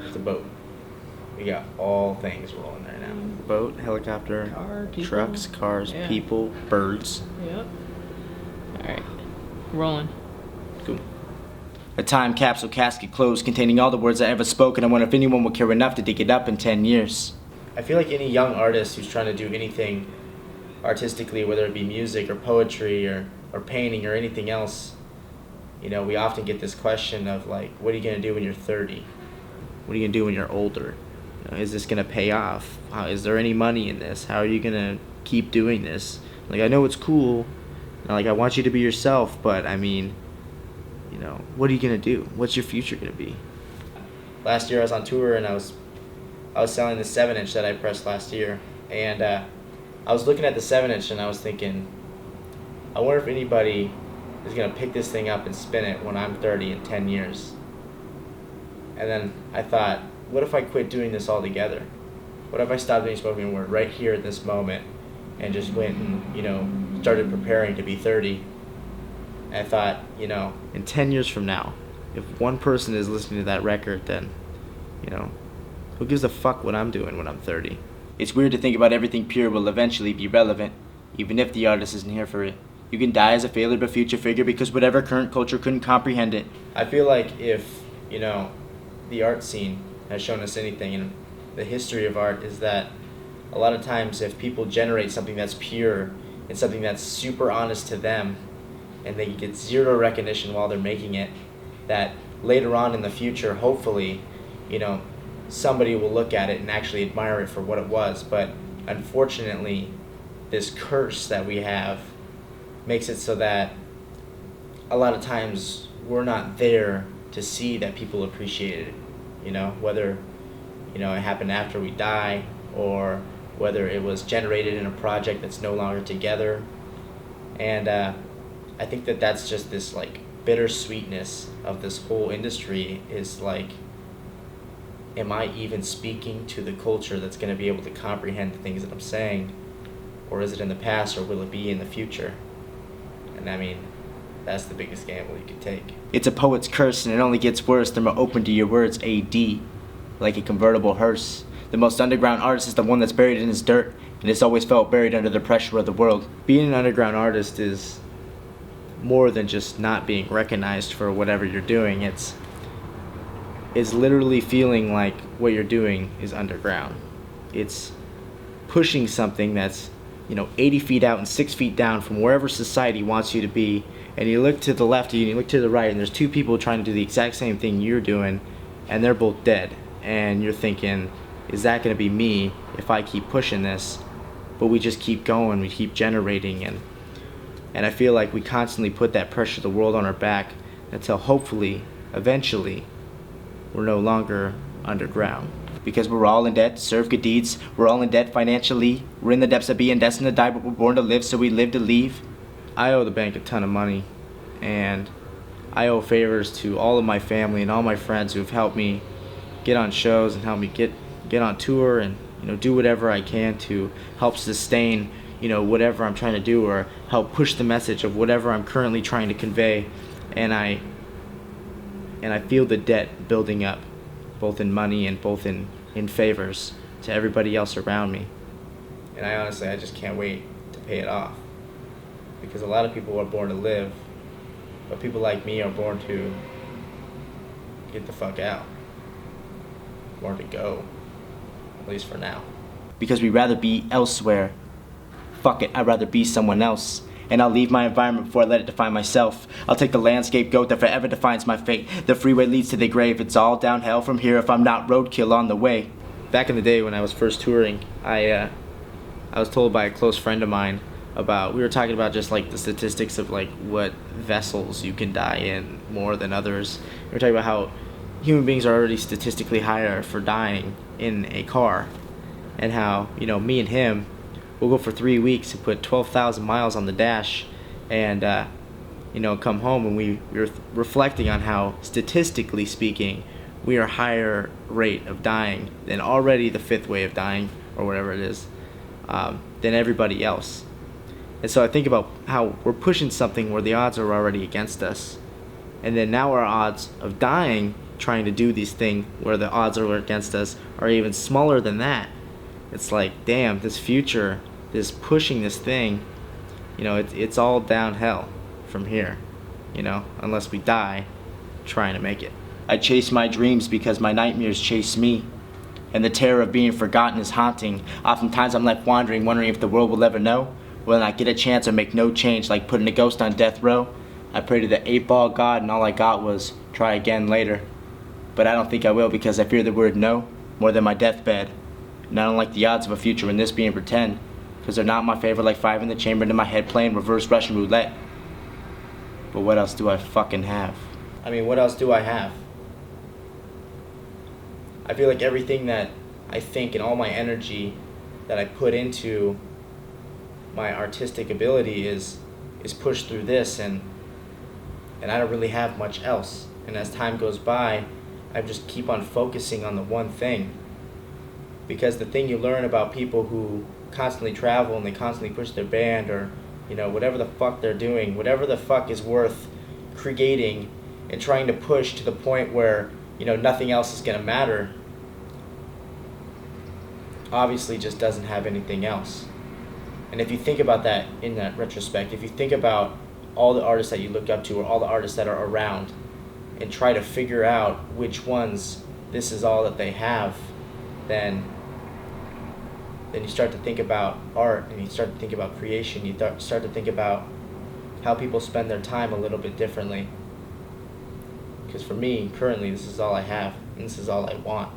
It's a boat. We got all things rolling right now. Boat, helicopter, Car, people. trucks, cars, Yeah. people, birds. Yep. Alright. Rolling. Cool. A time capsule casket closed containing all the words I ever spoken. I wonder if anyone would care enough to dig it up in 10 years. I feel like any young artist who's trying to do anything artistically, whether it be music or poetry or painting or anything else, you know, we often get this question of like, what are you going to do when you're 30? What are you going to do when you're older? You know, is this going to pay off? Is there any money in this? How are you going to keep doing this? Like, I know it's cool. Like, I want you to be yourself, but I mean, you know, what are you going to do? What's your future going to be? Last year I was on tour and I was selling the 7-inch that I pressed last year, and I was looking at the 7-inch and I was thinking, I wonder if anybody is going to pick this thing up and spin it when I'm 30 in 10 years. And then I thought, what if I quit doing this altogether? What if I stopped doing spoken word right here at this moment and just went and, you know, started preparing to be 30? And I thought, you know, In 10 years from now, if one person is listening to that record, then, you know, who gives a fuck what I'm doing when I'm 30? It's weird to think about everything pure will eventually be relevant, even if the artist isn't here for it. You can die as a failure but future figure because whatever current culture couldn't comprehend it. I feel like if, you know, the art scene has shown us anything, and the history of art is that a lot of times if people generate something that's pure and something that's super honest to them, and they get zero recognition while they're making it, that later on in the future, hopefully, you know, somebody will look at it and actually admire it for what it was. But unfortunately, this curse that we have makes it so that a lot of times we're not there to see that people appreciate it, you know, whether, you know, it happened after we die or whether it was generated in a project that's no longer together. And I think that that's just this like bittersweetness of this whole industry is like, am I even speaking to the culture that's going to be able to comprehend the things that I'm saying? Or is it in the past, or will it be in the future? And I mean, that's the biggest gamble you could take. It's a poet's curse, and it only gets worse the more open to your words, AD, like a convertible hearse. The most underground artist is the one that's buried in his dirt, and has always felt buried under the pressure of the world. Being an underground artist is more than just not being recognized for whatever you're doing. It's literally feeling like what you're doing is underground. It's pushing something that's, you know, 80 feet out and 6 feet down from wherever society wants you to be, and you look to the left and you look to the right, and there's two people trying to do the exact same thing you're doing, and they're both dead. And you're thinking, is that going to be me if I keep pushing this? But we just keep going, we keep generating, and I feel like we constantly put that pressure of the world on our back until hopefully, eventually, we're no longer underground. Because we're all in debt to serve good deeds. We're all in debt financially. We're in the depths of being destined to die, but we're born to live, so we live to leave. I owe the bank a ton of money, and I owe favors to all of my family and all my friends who have helped me get on shows and help me get on tour and, you know, do whatever I can to help sustain, you know, whatever I'm trying to do, or help push the message of whatever I'm currently trying to convey. And I feel the debt building up, both in money and both in favors to everybody else around me. And I honestly, I just can't wait to pay it off. Because a lot of people are born to live, but people like me are born to get the fuck out. Born to go. At least for now. Because we'd rather be elsewhere. Fuck it, I'd rather be someone else. And I'll leave my environment before I let it define myself. I'll take the landscape goat that forever defines my fate. The freeway leads to the grave. It's all downhill from here if I'm not roadkill on the way. Back in the day when I was first touring, I was told by a close friend of mine about, we were talking about just like the statistics of like what vessels you can die in more than others. We were talking about how human beings are already statistically higher for dying in a car. And how, you know, me and him, we'll go for 3 weeks and put 12,000 miles on the dash and, you know, come home, and we were reflecting on how, statistically speaking, we are higher rate of dying than already the fifth way of dying, or whatever it is, than everybody else. And so I think about how we're pushing something where the odds are already against us. And then now our odds of dying trying to do these things where the odds are against us are even smaller than that. It's like, damn, this future, this pushing this thing, it's all downhill from here, unless we die trying to make it. I chase my dreams because my nightmares chase me. And the terror of being forgotten is haunting. Oftentimes I'm left wondering if the world will ever know. Will I get a chance or make no change, like putting a ghost on death row? I prayed to the 8-ball God and all I got was try again later. But I don't think I will because I fear the word no more than my deathbed. And I don't like the odds of a future in this being pretend, because they're not my favor, like 5 in the chamber in my head playing reverse Russian roulette. But what else do I fucking have? I mean, what else do I have? I feel like everything that I think and all my energy that I put into my artistic ability is pushed through this, and I don't really have much else. And as time goes by, I just keep on focusing on the one thing. Because the thing you learn about people who constantly travel and they constantly push their band, or whatever the fuck they're doing, whatever the fuck is worth creating and trying to push to the point where nothing else is going to matter, obviously just doesn't have anything else. And if you think about that in that retrospect, if you think about all the artists that you look up to or all the artists that are around and try to figure out which ones this is all that they have, then you start to think about art, and you start to think about creation. You start to think about how people spend their time a little bit differently. Because for me, currently, this is all I have, and this is all I want.